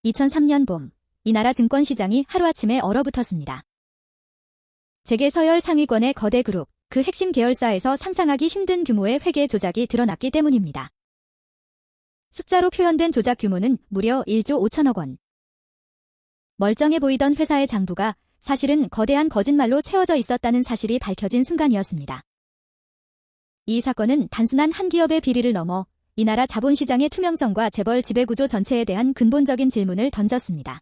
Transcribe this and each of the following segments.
2003년 봄, 이 나라 증권시장이 하루아침에 얼어붙었습니다. 재계 서열 상위권의 거대 그룹, 그 핵심 계열사에서 상상하기 힘든 규모의 회계 조작이 드러났기 때문입니다. 숫자로 표현된 조작 규모는 무려 1조 5천억 원. 멀쩡해 보이던 회사의 장부가 사실은 거대한 거짓말로 채워져 있었다는 사실이 밝혀진 순간이었습니다. 이 사건은 단순한 한 기업의 비리를 넘어 이 나라 자본시장의 투명성과 재벌 지배구조 전체에 대한 근본적인 질문을 던졌습니다.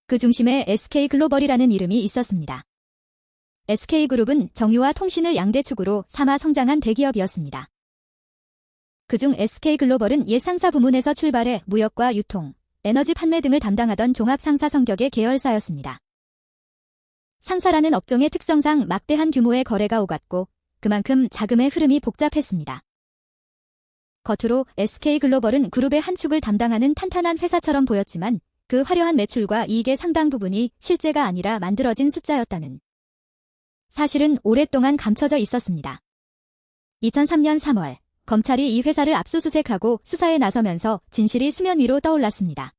그 중심에 SK글로벌이라는 이름이 있었습니다. SK그룹은 정유와 통신을 양대축으로 삼아 성장한 대기업이었습니다. 그중 SK글로벌은 옛 상사 부문에서 출발해 무역과 유통, 에너지 판매 등을 담당하던 종합상사 성격의 계열사였습니다. 상사라는 업종의 특성상 막대한 규모의 거래가 오갔고 그만큼 자금의 흐름이 복잡했습니다. 겉으로 SK글로벌은 그룹의 한 축을 담당하는 탄탄한 회사처럼 보였지만 그 화려한 매출과 이익의 상당 부분이 실제가 아니라 만들어진 숫자였다는 사실은 오랫동안 감춰져 있었습니다. 2003년 3월, 검찰이 이 회사를 압수수색하고 수사에 나서면서 진실이 수면 위로 떠올랐습니다.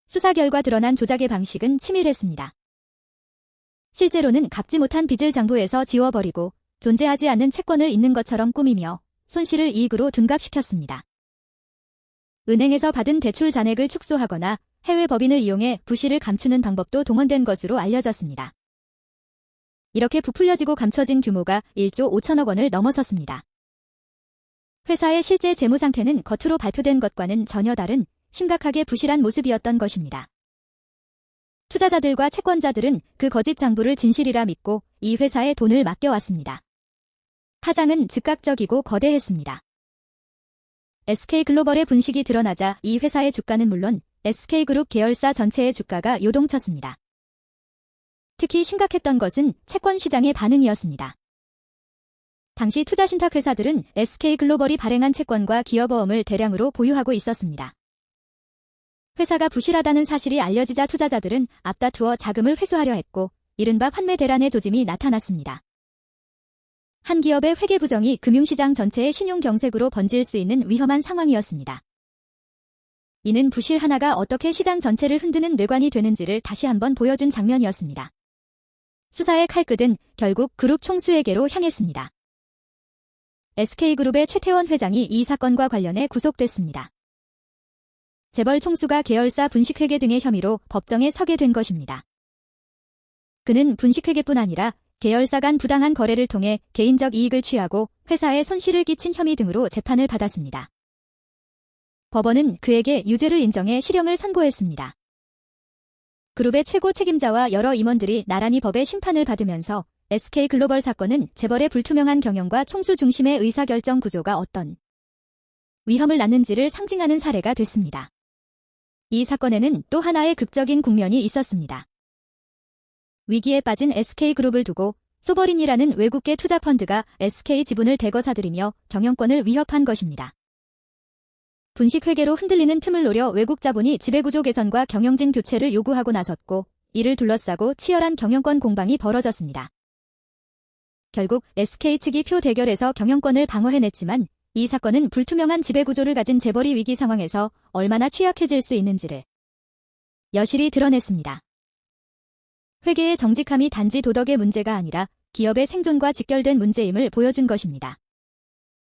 수사 결과 드러난 조작의 방식은 치밀했습니다. 실제로는 갚지 못한 빚을 장부에서 지워버리고 존재하지 않는 채권을 있는 것처럼 꾸미며 손실을 이익으로 둔갑시켰습니다. 은행에서 받은 대출 잔액을 축소하거나 해외 법인을 이용해 부실을 감추는 방법도 동원된 것으로 알려졌습니다. 이렇게 부풀려지고 감춰진 규모가 1조 5천억 원을 넘어섰습니다. 회사의 실제 재무 상태는 겉으로 발표된 것과는 전혀 다른 심각하게 부실한 모습이었던 것입니다. 투자자들과 채권자들은 그 거짓 장부를 진실이라 믿고 이 회사에 돈을 맡겨왔습니다. 파장은 즉각적이고 거대했습니다. SK글로벌의 분식이 드러나자 이 회사의 주가는 물론 SK그룹 계열사 전체의 주가가 요동쳤습니다. 특히 심각했던 것은 채권 시장의 반응이었습니다. 당시 투자신탁회사들은 SK글로벌이 발행한 채권과 기업어음을 대량으로 보유하고 있었습니다. 회사가 부실하다는 사실이 알려지자 투자자들은 앞다투어 자금을 회수하려 했고 이른바 환매 대란의 조짐이 나타났습니다. 한 기업의 회계 부정이 금융시장 전체의 신용 경색으로 번질 수 있는 위험한 상황이었습니다. 이는 부실 하나가 어떻게 시장 전체를 흔드는 뇌관이 되는지를 다시 한번 보여준 장면이었습니다. 수사의 칼끝은 결국 그룹 총수에게로 향했습니다. SK그룹의 최태원 회장이 이 사건과 관련해 구속됐습니다. 재벌 총수가 계열사 분식회계 등의 혐의로 법정에 서게 된 것입니다. 그는 분식회계뿐 아니라 계열사 간 부당한 거래를 통해 개인적 이익을 취하고 회사에 손실을 끼친 혐의 등으로 재판을 받았습니다. 법원은 그에게 유죄를 인정해 실형을 선고했습니다. 그룹의 최고 책임자와 여러 임원들이 나란히 법의 심판을 받으면서 SK글로벌 사건은 재벌의 불투명한 경영과 총수 중심의 의사결정 구조가 어떤 위험을 낳는지를 상징하는 사례가 됐습니다. 이 사건에는 또 하나의 극적인 국면이 있었습니다. 위기에 빠진 SK그룹을 두고 소버린이라는 외국계 투자펀드가 SK 지분을 대거 사들이며 경영권을 위협한 것입니다. 분식회계로 흔들리는 틈을 노려 외국 자본이 지배구조 개선과 경영진 교체를 요구하고 나섰고 이를 둘러싸고 치열한 경영권 공방이 벌어졌습니다. 결국 SK 측이 표 대결에서 경영권을 방어해냈지만 이 사건은 불투명한 지배구조를 가진 재벌이 위기 상황에서 얼마나 취약해질 수 있는지를 여실히 드러냈습니다. 회계의 정직함이 단지 도덕의 문제가 아니라 기업의 생존과 직결된 문제임을 보여준 것입니다.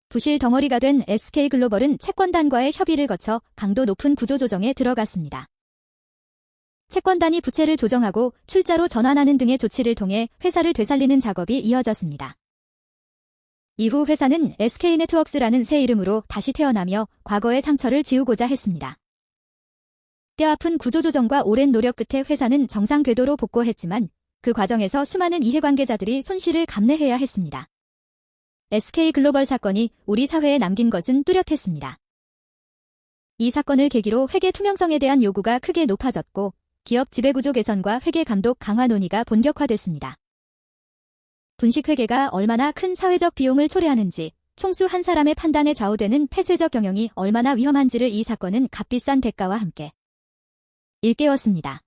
부실 덩어리가 된 SK글로벌은 채권단과의 협의를 거쳐 강도 높은 구조조정에 들어갔습니다. 채권단이 부채를 조정하고 출자로 전환하는 등의 조치를 통해 회사를 되살리는 작업이 이어졌습니다. 이후 회사는 SK네트워크스라는 새 이름으로 다시 태어나며 과거의 상처를 지우고자 했습니다. 뼈아픈 구조조정과 오랜 노력 끝에 회사는 정상 궤도로 복구했지만 그 과정에서 수많은 이해관계자들이 손실을 감내해야 했습니다. SK글로벌 사건이 우리 사회에 남긴 것은 뚜렷했습니다. 이 사건을 계기로 회계 투명성에 대한 요구가 크게 높아졌고 기업 지배구조 개선과 회계 감독 강화 논의가 본격화됐습니다. 분식회계가 얼마나 큰 사회적 비용을 초래하는지, 총수 한 사람의 판단에 좌우되는 폐쇄적 경영이 얼마나 위험한지를 이 사건은 값비싼 대가와 함께 일깨웠습니다.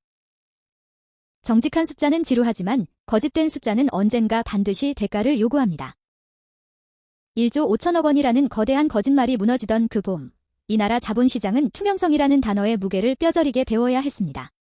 정직한 숫자는 지루하지만 거짓된 숫자는 언젠가 반드시 대가를 요구합니다. 1조 5천억 원이라는 거대한 거짓말이 무너지던 그 봄, 이 나라 자본시장은 투명성이라는 단어의 무게를 뼈저리게 배워야 했습니다.